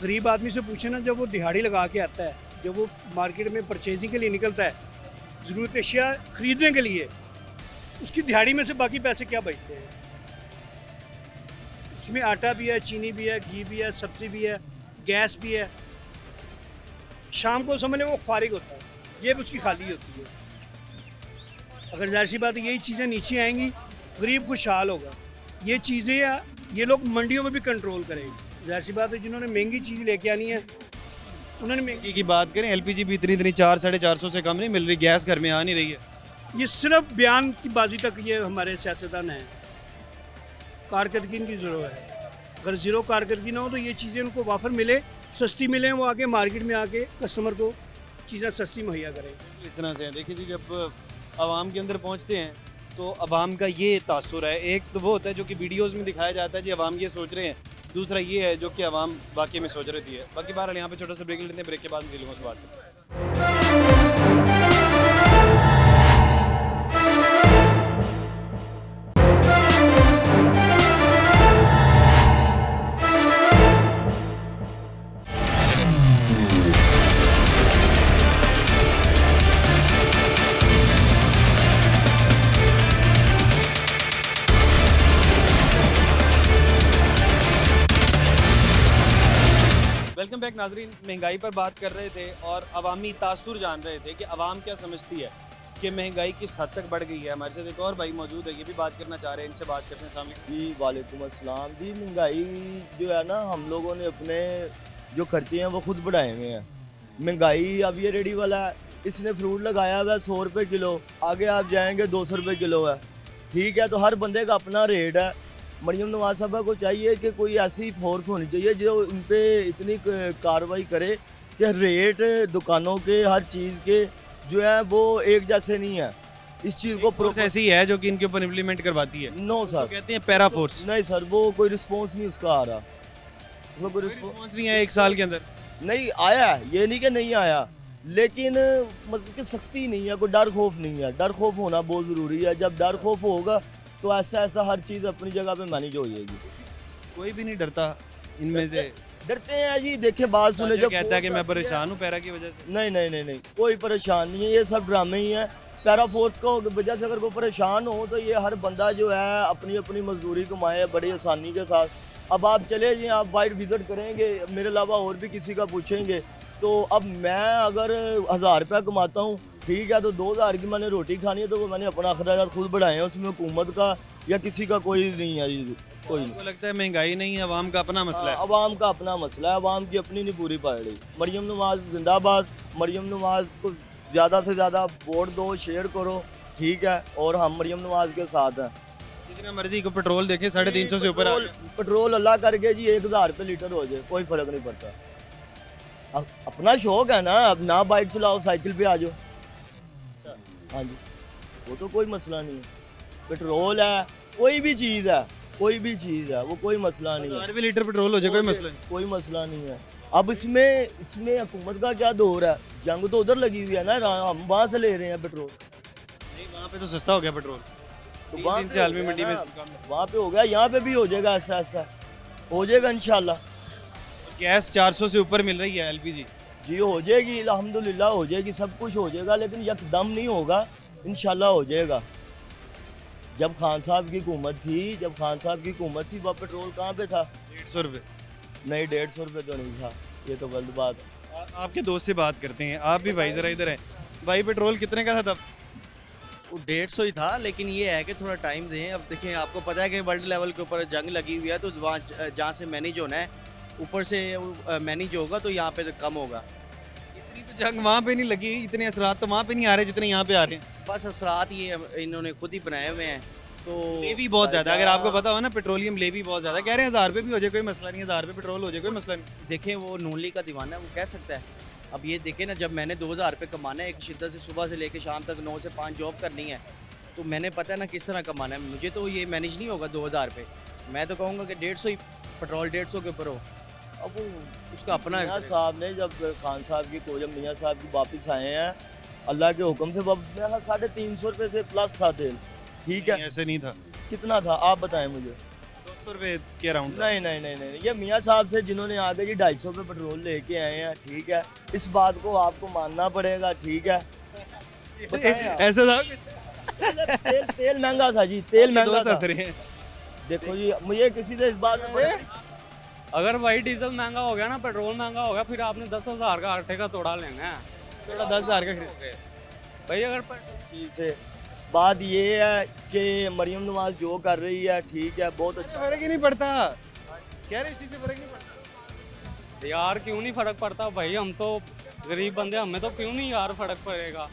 गरीब आदमी से पूछे ना, जब वो दिहाड़ी लगा के आता है, जब वो मार्केट में परचेजिंग के लिए निकलता है, ज़रूरत अशिया खरीदने के लिए, उसकी दिहाड़ी में से बाकी पैसे क्या बचते हैं? उसमें आटा भी है, चीनी भी है, घी भी है, सब्ज़ी भी है, गैस भी है। शाम को समझ लें वो फारिग होता है, जेब उसकी खाली होती है। अगर जाहिर सी बात है यही चीज़ें नीचे आएंगी, गरीब खुशहाल होगा। ये चीज़ें ये लोग मंडियों में भी कंट्रोल करेंगे। जाहिर सी बात है जिन्होंने महंगी चीज़ लेके आनी है उन्होंने महंगी की बात करें, एलपीजी भी इतनी 400-450 से कम नहीं मिल रही, गैस घर में आ नहीं रही है। ये सिर्फ बयान की बाजी तक ये हमारे सियासतदान हैं। कारकर्दगी की ज़रूरत है। अगर ज़ीरो कारकर्दगी ना हो तो ये चीज़ें उनको वाफर मिले, सस्ती मिले, वो आके मार्केट में आके कस्टमर को चीज़ें सस्ती मुहैया करें। इस तरह से देखिए जी, जब आवाम के अंदर पहुंचते हैं तो आवाम का ये तासुर है। एक तो वो होता है जो कि वीडियोस में दिखाया जाता है जी आवाम ये सोच रहे हैं, दूसरा ये है जो कि आवाम वाकई में सोच रही है। बाकी बाहर यहाँ पे छोटा सा ब्रेक लेते हैं, ब्रेक के बाद जिलों से बात करते हैं। वेलकम बैक नाजरीन। महंगाई पर बात कर रहे थे और अवामी तासुर जान रहे थे कि अवाम क्या समझती है कि महंगाई किस हद तक बढ़ गई है। हमारे साथ एक और भाई मौजूद है, ये भी बात करना चाह रहे हैं, इनसे बात करते हैं। सामने जी वालेकुम अस्सलाम। जी महंगाई जो है ना, हम लोगों ने अपने जो खर्चे हैं वो खुद बढ़ाए हुए हैं। महंगाई अब ये रेडी वाला है, इसने फ्रूट लगाया हुआ है 100 रुपये किलो, आगे आप जाएंगे 200 रुपये किलो है। ठीक है, तो हर बंदे का अपना रेट है। मरियम नवाज साहबा को चाहिए कि कोई ऐसी फोर्स होनी चाहिए जो इन पे इतनी कार्रवाई करे कि रेट दुकानों के हर चीज़ के जो है वो एक जैसे नहीं है। इस चीज़ को फोर्स ऐसी है जो कि इनके ऊपर इम्प्लीमेंट करवाती है। नो सर, कहते हैं पैरा फोर्स। नहीं सर, वो कोई रिस्पॉन्स नहीं उसका आ रहा, उसका कोई रिस्पॉन्स नहीं है एक साल के अंदर। नहीं आया है, ये नहीं कि नहीं आया, लेकिन मतलब कि सख्ती नहीं है, कोई डर खौफ नहीं है। डर खौफ होना बहुत ज़रूरी है। जब डर खौफ होगा तो ऐसा हर चीज़ अपनी जगह पे मैनेज हो जाएगी। कोई भी नहीं डरता इनमें से। डरते हैं जी, देखे बात सुने, जब कहता है कि मैं परेशान हूँ पैरा की वजह से। नहीं, कोई परेशान नहीं है, ये सब ड्रामे ही हैं। पैरा फोर्स को वजह से अगर कोई परेशान हो तो ये हर बंदा जो है अपनी अपनी मजदूरी कमाए बड़ी आसानी के साथ। अब आप चले जाइए, आप बाइट विज़िट करेंगे, मेरे अलावा और भी किसी का पूछेंगे तो अब मैं अगर 1000 रुपया कमाता हूँ ठीक है, तो 2000 की मैंने रोटी खानी है तो वो मैंने अपना अखराजात खुद बढ़ाए हैं, उसमें हुकूमत का या किसी का कोई नहीं है जी, कोई नहीं। आपको लगता है महंगाई नहीं है, अवाम का अपना मसला है? अवाम का अपना मसला है, अवाम की अपनी नहीं पूरी पड़ रही। मरियम नवाज जिंदाबाद, मरियम नवाज को ज़्यादा से ज़्यादा वोट दो, शेयर करो, ठीक है, और हम मरियम नवाज के साथ हैं। जितना मर्जी को पेट्रोल देखे 350 से ऊपर आ पेट्रोल गया। पेट्रोल अल्लाह करके जी 1000 रुपये लीटर हो जाए, कोई फ़र्क नहीं पड़ता। अपना शौक है ना, अब ना बाइक चलाओ, साइकिल पे आ जाओ। हाँ जी, वो तो कोई मसला नहीं है। पेट्रोल है, कोई भी चीज़ है, कोई भी चीज़ है, वो कोई मसला नहीं है। 1000 रुपये लीटर पेट्रोल हो जाए, कोई मसला नहीं। कोई मसला नहीं है। अब इसमें हुकूमत का क्या दौर है? जंग तो उधर लगी हुई है ना, हम वहाँ से ले रहे हैं पेट्रोल। नहीं, वहाँ पे तो सस्ता हो गया पेट्रोल, तो 3 वहाँ दिन पे से हो आलमी गया मंडी में ना, कम है। वहाँ पे हो गया, यहाँ पे भी हो जाएगा, ऐसा ऐसा हो जाएगा इंशाल्लाह। गैस 400 से ऊपर मिल रही है, एलपीजी। जी हो जाएगी, अल्हम्दुलिल्लाह हो जाएगी, सब कुछ हो जाएगा, लेकिन यकदम नहीं होगा, इंशाल्लाह हो जाएगा। जब खान साहब की हुकूमत थी, वह पेट्रोल कहाँ पे था? 150 रुपये। नहीं, 150 रुपये तो नहीं था, ये तो गलत बात है। आपके दोस्त से बात करते हैं, आप भी भाई जरा इधर हैं। भाई पेट्रोल कितने का था तब? वो 150 ही था, लेकिन ये है कि थोड़ा टाइम दें। अब देखिए, आपको पता है कि वर्ल्ड लेवल के ऊपर जंग लगी हुई है, तो वहाँ जहाँ से मैनेज होना है, ऊपर से मैनेज होगा तो यहाँ पे तो कम होगा। इतनी तो जंग वहाँ पे नहीं लगी, इतने असरात तो वहाँ पे नहीं आ रहे जितने यहाँ पे आ रहे हैं। बस असरात ये इन्होंने खुद ही बनाए हुए हैं। तो लेवी बहुत ज़्यादा, अगर आपको पता हो ना, पेट्रोलियम लेवी बहुत ज़्यादा। कह रहे हैं 1000 रुपये भी हो जाए कोई मसला नहीं, 1000 रुपये पेट्रोल हो जाए कोई मसला नहीं। देखें, वो नूनली का दीवाना है, वो कह सकता है। अब ये देखें ना, जब मैंने 2000 रुपये कमाना है, एक शिद्दत से सुबह से लेकर शाम तक 9 से 5 जॉब करनी है, तो मैंने पता है ना किस तरह कमाना है। मुझे तो ये मैनेज नहीं होगा 2000 रुपये। मैं तो कहूँगा कि 150 ही पेट्रोल 150 के ऊपर हो। अब वो उसका अपना मियाँ साहब ने जब खान साहब की को जब मियाँ साहब की वापस आए हैं, अल्लाह के हुक्म से, मेरा 350 रुपये से प्लस था तेल, ठीक है। ऐसे नहीं था, कितना था आप बताएं मुझे? 200 रुपये के अराउंड। नहीं, ये मियाँ साहब थे जिन्होंने आगे जी 250 रुपये पेट्रोल लेके आए हैं, ठीक है। इस बात को आपको मानना पड़ेगा, ठीक है। बताएं आप। ऐसा था तेल महंगा था जी, तेल महंगा दोस्त था। हंस रहे हैं। देखो जी, मुझे किसी से इस बात में अगर भाई डीजल महंगा हो गया ना, पेट्रोल महंगा हो गया, फिर आपने 10,000 का आटे का तोड़ा लेना है। थोड़ा 10,000 का खरीद। भाई अगर चीज़ से बात ये है कि मरियम नवाज जो कर रही है, ठीक है, बहुत अच्छा। फर्क ही नहीं पड़ता, कह रहे इस चीज़ से फर्क नहीं पड़ता। यार क्यों नहीं फर्क पड़ता भाई, हम तो गरीब बंदे, हमें तो क्यों नहीं यार फर्क पड़ेगा।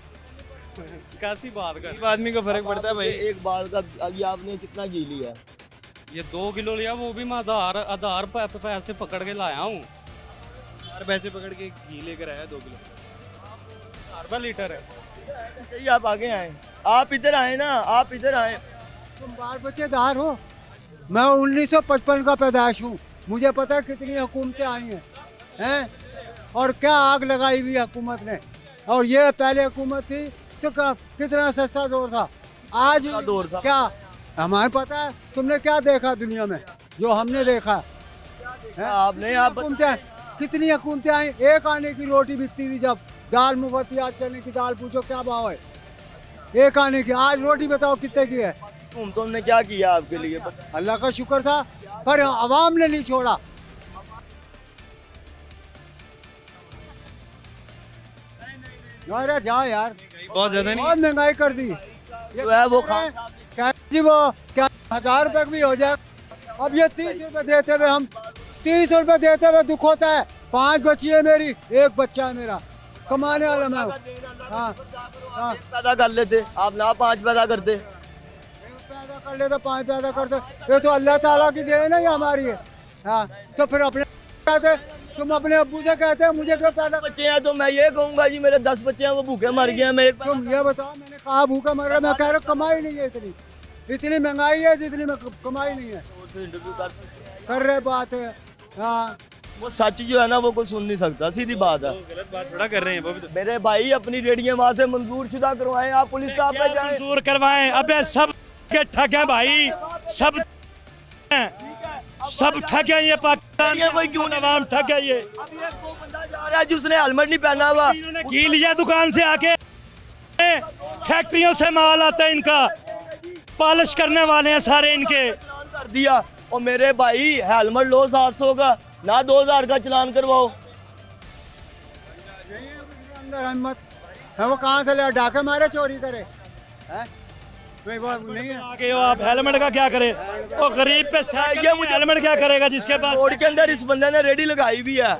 कैसी बात कर। गरीब आदमी को फर्क पड़ता है भाई। एक बात का, अभी आपने कितना घी लिया? ये 2 किलो लिया, वो भी मैं आधार पैसे पकड़ के लाया हूँ। 4 पैसे पकड़ के घी लेकर आया 2 किलो। 4 रुपये लीटर है। सही, आप आगे आए, आप इधर आए ना, आप इधर आए। तुम बाल बच्चेदार हो, मैं 1955 का पैदाइश हूँ, मुझे पता है कितनी हुकूमतें आई हैं और क्या आग लगाई हुई हुकूमत ने। और ये पहले हुकूमत थी तो कितना सस्ता दौर था, आज दौर था। क्या हमें पता है? तुमने क्या देखा दुनिया में जो हमने देखा है? आपने आप हुकूमतें कितनी हुकूमतें आई, एक आने की रोटी बिकती थी, जब दाल मुफ्त, आज चने की दाल पूछो क्या भाव है, एक आने की। आज रोटी बताओ कितने की है? तुमने क्या किया आपके लिए? अल्लाह का शुक्र था, पर अवाम ने नहीं छोड़ा। अरे जाओ यार, बहुत ज्यादा नहीं। बहुत महंगाई कर दी जो है वो खान क्या जी, वो क्या 1000 रुपये भी हो जाए। अब ये 30 रुपये देते हुए, हम 30 रुपये देते हुए दुख होता है। 5 बच्ची है मेरी, 1 बच्चा है मेरा, कमाने वाला मैं हूँ। हाँ, पैदा कर लेते आप, ना 5 पैदा करते। पैदा कर ले तो 5 पैदा करते, ये तो अल्लाह ताला की देन है, ये हमारी है। हाँ, तो फिर अपने कहते, तुम अपने अब्बू से कहते हैं मुझे क्यों पैदा। बच्चे हैं तो मैं ये कहूँगा जी, मेरे 10 बच्चे हैं, वो भूखे मर गए हैं। मैं तुम ये बताओ, मैंने कहा भूखा मर रहा, मैं कह रहा कमाई नहीं है, इतनी महंगाई है जितनी में कमाई नहीं है। इंटरव्यू कर सकते, कर रहे बात है। हाँ, वो सच जो है ना, वो कोई सुन नहीं सकता, सीधी बात है। गलत बात थोड़ा कर रहे हैं वो भी तो। मेरे भाई अपनी रेडियां वहाँ से मंजूर शुदा करवाएं, आप पुलिस स्टाफ पे जाएं। मंजूर करवाएं। अबे सब के ठग है भाई, सब ठग है, ये पाकिस्तान ये कोई क्यों नवाम ठग है। ये अब ये वो बंदा जा रहा है जिसने हेलमेट नहीं पहना हुआ, इन्होंने घी लिया दुकान से आके, फैक्ट्रियों से माल आता है इनका, पॉलिश करने वाले हैं सारे इनके। कर दिया। और मेरे भाई हेलमेट लो 700 का, ना 2000 का चलान करवाओ। अंदर हिम्मत वो कहाँ से ले डाके मारे चोरी करे हैं? वो नहीं है। आगे हो आप, हेलमेट का क्या करे? वो गरीब पे ये मुझे हेलमेट क्या करेगा जिसके पास? रोड के अंदर इस बंदे ने रेडी लगाई भी है,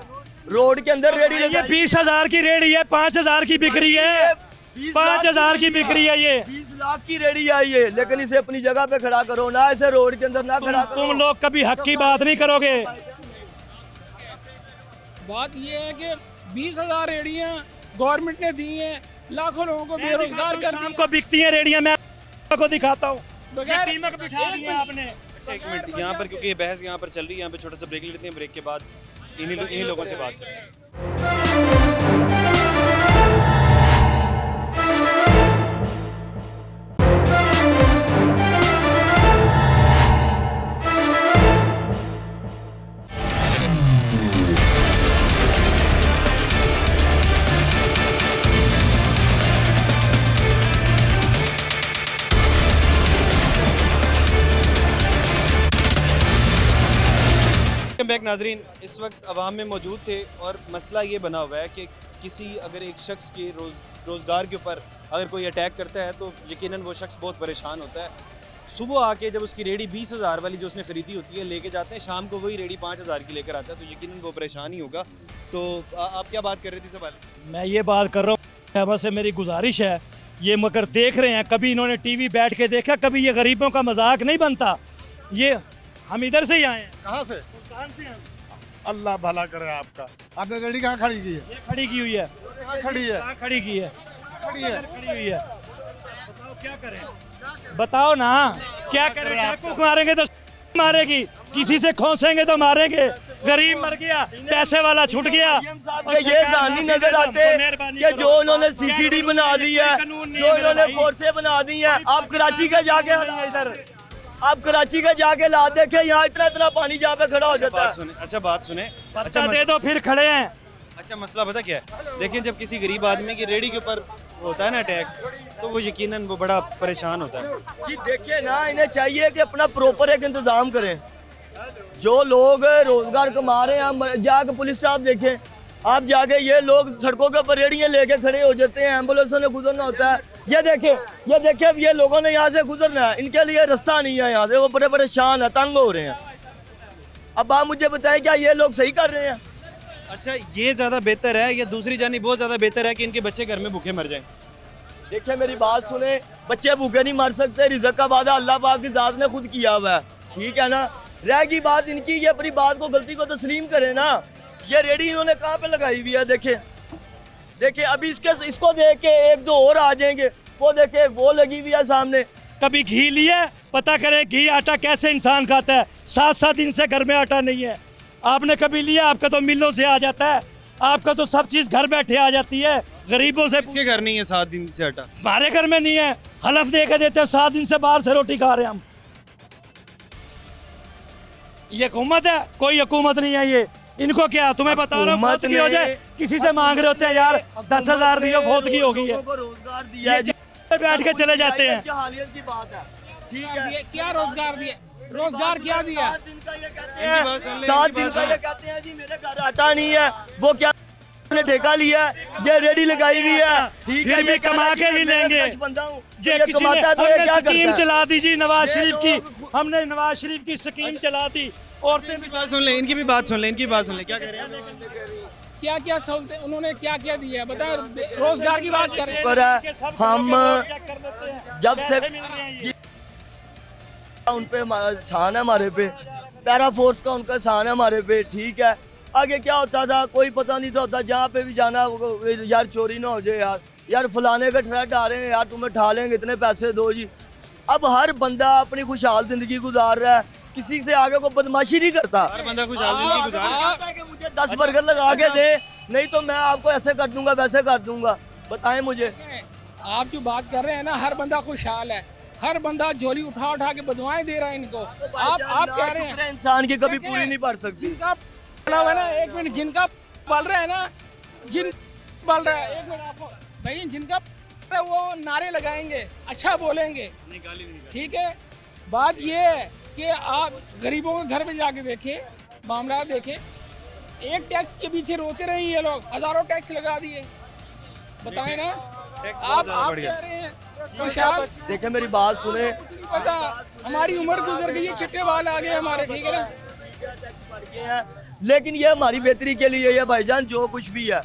रोड के अंदर रेडी ये लगाई। 20,000 की रेडी है, 5,000 की बिक रही है, 5,000 की बिक रही है। ये 20 लाख की रेडी आई है, लेकिन इसे अपनी जगह पे खड़ा करो ना, ऐसे रोड के अंदर ना खड़ा करो। तुम लोग कभी हक की बात नहीं करोगे। बात ये है कि 20,000 रेडियां गवर्नमेंट ने दी हैं, लाखों लोगों को बेरोजगार कर शाम दिया। को बिकती है रेडियां, मैं आपको दिखाता हूँ। बगैर कीमत बिठा दी है आपने। अच्छा एक मिनट, यहाँ पर क्योंकि ये बहस यहाँ पर चल रही है, यहाँ पे छोटा सा ब्रेक लेते हैं, ब्रेक के बाद इन्हीं लोगों से बात करते हैं। बैक नाजरीन, इस वक्त अवाम में मौजूद थे और मसला ये बना हुआ है कि किसी अगर एक शख्स के रोज़गार के ऊपर अगर कोई अटैक करता है तो यकीनन वो शख्स बहुत परेशान होता है। सुबह आके जब उसकी रेडी 20,000 वाली जो उसने ख़रीदी होती है लेके जाते हैं, शाम को वही रेडी 5,000 की लेकर आता है, तो यकीनन वो परेशान ही होगा। तो आप क्या बात कर रहे थे सवाल? मैं ये बात कर रहा हूँ, बस से मेरी गुजारिश है, ये मगर देख रहे हैं, कभी इन्होंने टीवी बैठ के देखा, कभी ये गरीबों का मजाक नहीं बनता। ये हम इधर से ही आए हैं। कहाँ से? कौन से हैं? अल्लाह भला करे आपका। आपने गाड़ी कहाँ खड़ी की है? ये खड़ी की हुई है। कहाँ खड़ी है? कहाँ खड़ी की है? खड़ी है। खड़ी हुई है। बताओ क्या करें? बताओ ना क्या करें? डाकू मारेंगे तो मारेगी, किसी से खोसेंगे तो मारेंगे। गरीब मर गया, पैसे वाला छूट गया। ये सानी नजर आते कि जो उन्होंने सीसीडी बना दी है, जो इन्होंने फोर्सें बना दी है। आप कराची का जाके इधर आप कराची का जाके ला देखे, यहाँ इतना इतना पानी जहाँ पे खड़ा हो जाता है। अच्छा बात सुने, अच्छा दे दो फिर खड़े हैं। अच्छा मसला पता क्या है? देखिए जब किसी गरीब आदमी की रेडी के ऊपर होता है ना अटैक, तो वो यकीनन वो बड़ा परेशान होता है। जी देखिए ना, इन्हें चाहिए कि अपना प्रॉपर एक इंतजाम करें। जो लोग रोजगार कमा रहे हैं, जाके पुलिस स्टाफ देखें, आप जाके ये लोग सड़कों के ऊपर रेडियाँ लेके खड़े हो जाते हैं, एम्बुलेंसों ने गुजरना होता है। ये देखे अब ये लोगों ने यहाँ से गुजरना है, इनके लिए रास्ता नहीं है यहाँ से, वो बड़े परेशान है, तंग हो रहे हैं। अब आप मुझे बताएं क्या ये लोग सही कर रहे हैं? अच्छा ये ज़्यादा बेहतर है या दूसरी जानी बहुत ज़्यादा बेहतर है कि इनके बच्चे घर में भूखे मर जाएं? देखिए मेरी बात सुने, बच्चे भूखे नहीं मर सकते, रिज़्क़ का वादा अल्लाह पाक की ज़ात ने खुद किया हुआ है, ठीक है ना। रहेगी बात इनकी, ये अपनी बात को, गलती को तस्लीम करे ना। ये रेडी इन्होंने कहाँ पे लगाई हुई है? देखिए अभी इसको देख के एक दो और आ जाएंगे, वो देखे वो लगी हुई है सामने। कभी घी लिया, पता करें घी आटा कैसे इंसान खाता है। 7-7 दिन से घर में आटा नहीं है, आपने कभी लिया? आपका तो मिलों से आ जाता है, आपका तो सब चीज़ घर बैठे आ जाती है। गरीबों से इसके घर नहीं है 7 दिन से आटा, हमारे घर में नहीं है, हलफ दे के देते हैं 7 दिन से बाहर से रोटी खा रहे हैं हम। ये हुकूमत है? कोई हुकूमत नहीं है ये। इनको क्या, तुम्हें बता रहा हूँ, फौत की हो जाए, किसी से मांग रहे होते हैं यार 10,000 दियो, फौत की हो गई है, रोजगार दिया है, बैठ के चले जाते हैं। हालियत की बात है, ठीक है। क्या रोजगार दिए? रोजगार क्या दिया? 7 दिन का ये कहते हैं, 7 दिन का ये कहते हैं जी मेरे घर आटा नहीं है। वो क्या ने ठेका लिया, ये रेडी लगाई हुई है, ठीक है। ये कमा के ही लेंगे। बंदा हूँ, ये ये किसी कमाता है तो ये ने क्या स्कीम करता है? चला दी जी नवाज शरीफ की, हमने नवाज शरीफ की स्कीम चला दी। और इनकी बात सुन ले, इनकी भी बात सुन ले, इनकी बात सुन ले, क्या कह रहे हैं? क्या क्या सहूलतें उन्होंने क्या क्या दी है बताए? रोजगार की बात कर रहे हैं। पर हम जब से उन पे एहसान है, हमारे पे पैरा फोर्स का उनका एहसान है हमारे पे, ठीक है। आगे क्या होता था कोई पता नहीं था होता, जहाँ पे भी जाना यार चोरी ना हो जाए, यार फलाने के थ्रेट आ रहे हैं, यार तुम्हें ठा लेंगे, इतने पैसे दो जी। अब हर बंदा अपनी खुशहाल जिंदगी गुजार रहा है, किसी से आगे को बदमाशी नहीं करता। हर बंदा खुशहाल जिंदगी गुजार रहा है कि मुझे 10 बर्गर लगा के दे, नहीं तो मैं आपको ऐसे कर दूंगा वैसे कर दूंगा। बताएं मुझे, आप जो बात कर रहे हैं ना, हर बंदा खुशहाल है, हर बंदा झोली उठा उठा के बदवाएं दे रहा है इनको। आप कह रहे हैं इंसान की कभी पूरी नहीं पड़ सकती। जिनका है ना, एक मिनट, जिनका पल रहा है ना, जिन पल रहा है, एक मिनट आपको भाई, जिनका वो नारे लगाएंगे, अच्छा बोलेंगे, ठीक है। बात ये है कि आप गरीबों के घर में जाके देखें, मामला देखें, एक टैक्स के पीछे रोते रहे ये लोग, हजारों टैक्स लगा दिए। बताएं ना, आप कह रहे हैं खुशहाल, देखे मेरी बात सुने, पता हमारी उम्र गुजर गई है, चिट्टे बाल आ गए हमारे, ठीक है ना। लेकिन ये हमारी बेहतरी के लिए है भाईजान, जो कुछ भी है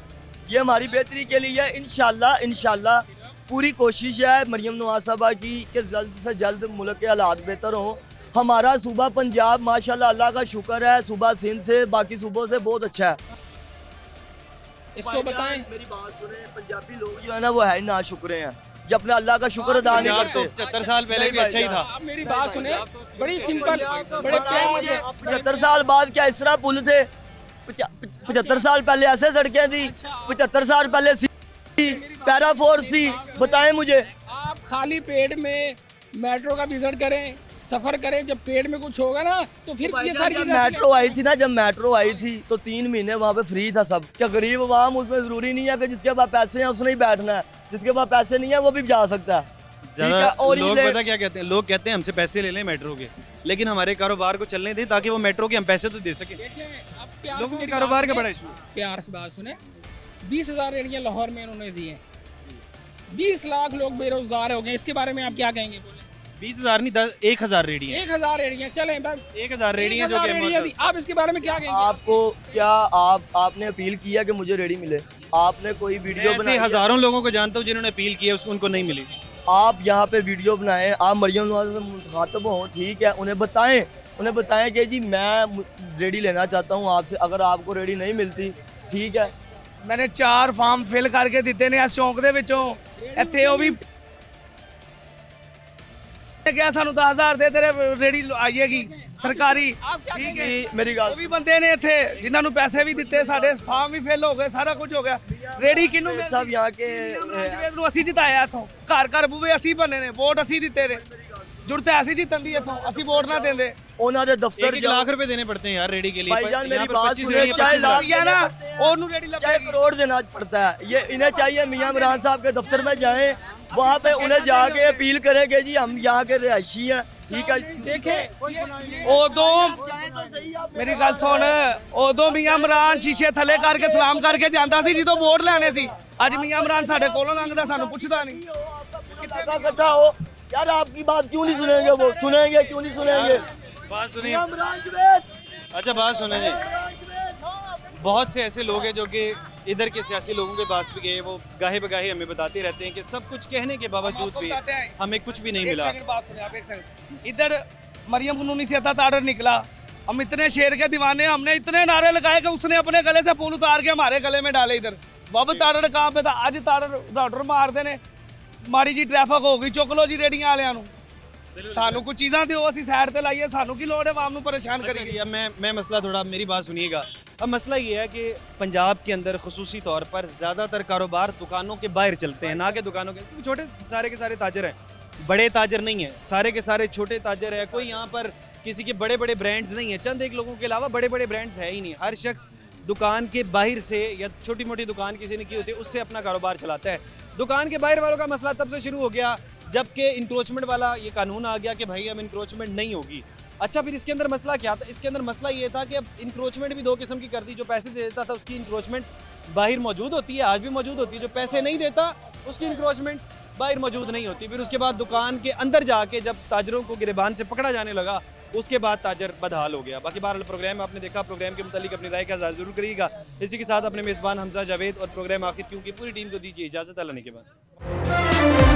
ये हमारी बेहतरी के लिए है। इंशाल्लाह पूरी कोशिश है मरियम नवाज साहबा की कि जल्द से जल्द मुल्क के हालात बेहतर हों। हमारा सूबा पंजाब माशाल्लाह अल्लाह का शुक्र है, सूबा सिंध से बाकी सूबों से बहुत अच्छा है। इसको बताएं, मेरी बात सुने, पंजाबी लोग जो है ना वो है ना शुक्र हैं, जो अपने अल्लाह का शुक्र अदा नहीं करते। 75 साल पहले भी अच्छा ही था। आप मेरी बात सुने, बड़ी सिंपल, बड़े प्यार से। 75 साल बाद क्या इस तरह पुल थे? 75 साल पहले ऐसे सड़कें थी, 75 साल पहले पैरा फोर्स थी, बताएं मुझे। आप खाली पेट में मेट्रो का विजिट करें, सफर करें, जब पेट में कुछ होगा ना तो फिर ये सारी चीजें। मेट्रो आई थी ना, जब मेट्रो आई थी तो 3 महीने वहाँ पे फ्री था सब। क्या गरीब अवाम, उसमें जरूरी नहीं है कि जिसके पास पैसे हैं उसने ही बैठना है, जिसके पास पैसे नहीं है वो भी जा सकता है। और लोग पता क्या कहते हैं, लोग कहते हैं हमसे पैसे ले लें मेट्रो के, लेकिन हमारे कारोबार को चलने दें ताकि वो मेट्रो के हम पैसे तो दे सकें। लोगों के कारोबार का बड़ा इशू। प्यार से बात सुने, 20,000 रेडियाँ लाहौर में उन्होंने दी हैं, 20 लाख लोग बेरोजगार हो गए, इसके बारे में आप क्या कहेंगे? बोले 20,000 नहीं, 10,000 रेडियाँ, 1,000 रेडियाँ चलें, 1,000 रेडियाँ जो कि आप इसके बारे में क्या कहेंगे? आपको क्या आपने अपील किया कि मुझे रेडी मिले? आपने कोई वीडियो ऐसे बनाई? हजारों लोगों को जानता हूँ जिन्होंने अपील की है, उसको उनको नहीं मिली। आप यहाँ पे वीडियो बनाएं, आप मरियम नवाज से मुखातब हों, ठीक है, उन्हें बताएं कि जी मैं रेडी लेना चाहता हूँ आपसे, अगर आपको रेडी नहीं मिलती ठीक है। मैंने 4 फार्म फिल करके दिते ने इस चौंक दे विचों, ਇੱਥੇ ਉਹ ਵੀ ਕਿਹਾ ਸਾਨੂੰ 10,000 ਦੇ ਤੇਰੇ ਰੇੜੀ ਆਈਏਗੀ ਸਰਕਾਰੀ, ਠੀਕ ਹੈ। ਮੇਰੀ ਗੱਲ ਉਹ ਵੀ ਬੰਦੇ ਨੇ ਇੱਥੇ ਜਿਨ੍ਹਾਂ ਨੂੰ ਪੈਸੇ ਵੀ ਦਿੱਤੇ, ਸਾਡੇ ਫਾਰਮ ਵੀ ਫਿਲ ਹੋ ਗਏ, ਸਾਰਾ ਕੁਝ ਹੋ ਗਿਆ। ਰੇੜੀ ਕਿਹਨੂੰ ਸਭ यहाँ के ਨੂੰ ਅਸੀਂ ਜਿਤਾਇਆ ਇੱਥੋਂ, ਘਰ ਘਰ ਬੂਵੇ ਅਸੀਂ ਬਣੇ ਨੇ, ਵੋਟ ਅਸੀਂ ਦਿੱਤੇ ਨੇ, जुड़ते ऐसी जीतन दी इथों, ਅਸੀਂ वोट ना देंदे। उन्होंने दफ्तर 1 लाख रुपए देने पड़ते हैं यार रेडी के लिए। भाईजान मेरी यहाँ पर बात 25 सुने, रेडियाँ, चाहे 25 लाख या ना और रेडी लग चाहे करोड़ देना पड़ता है, ये इन्हें चाहिए मियां इमरान साहब के दफ्तर में जाएं, वहाँ पे उन्हें जाके अपील करेंगे जी हम यहाँ के रिहायशी हैं, ठीक है। देखें उदों मेरी गल सुन, उदों मियां इमरान शीशे थले करके सलाम करके जांदा सी ਜਦੋਂ वोट लेने सी। ਅੱਜ मियां इमरान ਸਾਡੇ ਕੋਲੋਂ ਲੰਘਦਾ, ਸਾਨੂੰ ਪੁੱਛਦਾ ਨਹੀਂ। इकट्ठा हो यार, आपकी बात क्यों नहीं सुनेंगे? वो सुनेंगे, क्यों नहीं सुनेंगे? बात सुनिए, अच्छा बात सुने जी। बहुत से ऐसे लोग हैं जो कि इधर के सियासी लोगों के पास भी गए, वो गाहे बगाहे हमें बताते रहते हैं कि सब कुछ कहने के बावजूद भी हमें कुछ भी नहीं मिला। इधर मरियम कानूनी से आर्डर निकला, हम इतने शेर के दीवाने, हमने इतने नारे लगाए कि उसने अपने गले से फूल उतार के हमारे गले में डाले। इधर बब ताड़ड़ कहाँ पे था, अज ताड़ड़ राउटर मारते ने, माड़ी जी ट्रैफिक हो गई, चुक लो जी रेडियां वालियां नूं। सानू कुछ चीज़ां दिओ, असीं साइड ते लाइए, सानू की लोड़ है आवाम नूं परेशान करिए। अब मैं मसला थोड़ा, मेरी बात सुनिएगा। अब मसला ये है कि पंजाब के अंदर खुसूसी तौर पर ज़्यादातर कारोबार दुकानों के बाहर चलते हैं, ना कि दुकानों के, क्योंकि छोटे सारे के सारे ताजर हैं, बड़े ताजर नहीं है, सारे के सारे छोटे ताजर है। कोई यहाँ पर किसी के बड़े बड़े ब्रांड्स नहीं है, चंद एक लोगों के अलावा बड़े बड़े ब्रांड्स है ही नहीं। हर शख्स दुकान के बाहर से या छोटी मोटी दुकान किसी ने की होती है उससे अपना कारोबार चलाता है। दुकान के बाहर वालों का मसला तब से शुरू हो गया जबकि इंक्रोचमेंट वाला ये कानून आ गया कि भाई अब इंक्रोचमेंट नहीं होगी। अच्छा, फिर इसके अंदर मसला क्या था? इसके अंदर मसला ये था कि अब इंक्रोचमेंट भी 2 किस्म की कर दी। जो पैसे दे देता था उसकी इंक्रोचमेंट बाहर मौजूद होती है, आज भी मौजूद होती है। जो पैसे नहीं देता उसकी इंक्रोचमेंट बाहर मौजूद नहीं होती। फिर उसके बाद दुकान के अंदर जाके जब ताजरों को गिरबान से पकड़ा जाने लगा, उसके बाद ताजर बदहाल हो गया। बाकी बहरहाल प्रोग्राम आपने देखा, प्रोग्राम के मुतालिक अपनी राय का इज़हार जरूर करिएगा। इसी के साथ अपने मेज़बान हमजा जावेद और प्रोग्राम आखिर क्यों की पूरी टीम को दीजिए इजाज़त। अल्लाह ने के बाद।